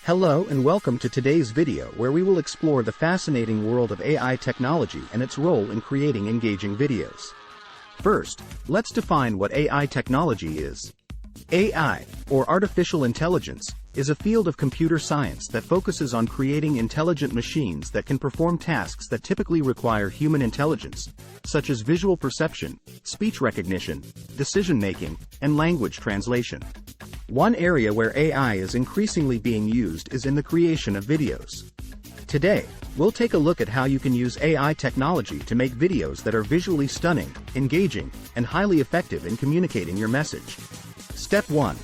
Hello and welcome to today's video where we will explore the fascinating world of AI technology and its role in creating engaging videos. First, let's define what AI technology is. AI, or artificial intelligence, is a field of computer science that focuses on creating intelligent machines that can perform tasks that typically require human intelligence, such as visual perception, speech recognition, decision-making, and language translation. One area where AI is increasingly being used is in the creation of videos. Today, we'll take a look at how you can use AI technology to make videos that are visually stunning, engaging, and highly effective in communicating your message. Step 1.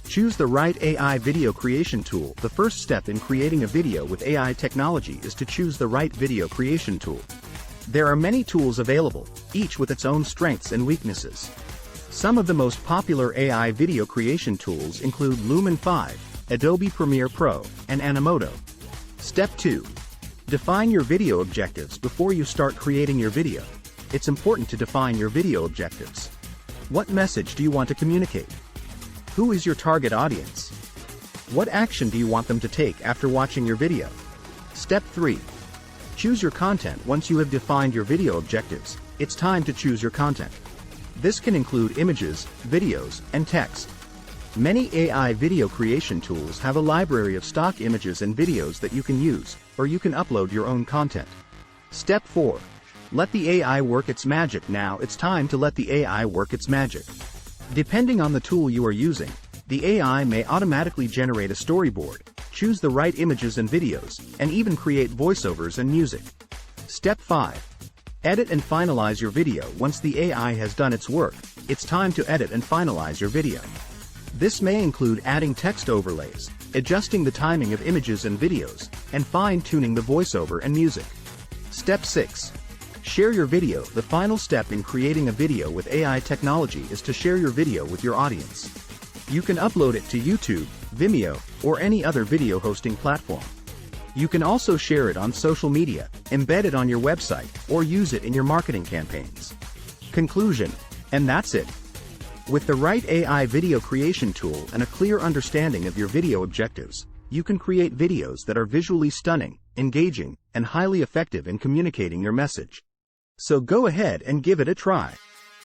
Choose the right AI video creation tool. The first step in creating a video with AI technology is to choose the right video creation tool. There are many tools available, each with its own strengths and weaknesses. Some of the most popular AI video creation tools include Lumen 5, Adobe Premiere Pro, and Animoto. Step 2. Define your video objectives before you start creating your video. It's important to define your video objectives. What message do you want to communicate? Who is your target audience? What action do you want them to take after watching your video? Step 3. Choose your content. Once you have defined your video objectives, it's time to choose your content. This can include images, videos, and text. Many AI video creation tools have a library of stock images and videos that you can use, or you can upload your own content. Step 4. Let the AI work its magic. Now it's time to let the AI work its magic. Depending on the tool you are using, the AI may automatically generate a storyboard, choose the right images and videos, and even create voiceovers and music. Step 5. Edit and finalize your video. Once the AI has done its work, it's time to edit and finalize your video. This may include adding text overlays, adjusting the timing of images and videos, and fine-tuning the voiceover and music. Step 6. Share your video. The final step in creating a video with AI technology is to share your video with your audience. You can upload it to YouTube, Vimeo, or any other video hosting platform. You can also share it on social media, embed it on your website, or use it in your marketing campaigns. Conclusion. And that's it. With the right AI video creation tool and a clear understanding of your video objectives, you can create videos that are visually stunning, engaging, and highly effective in communicating your message. So go ahead and give it a try.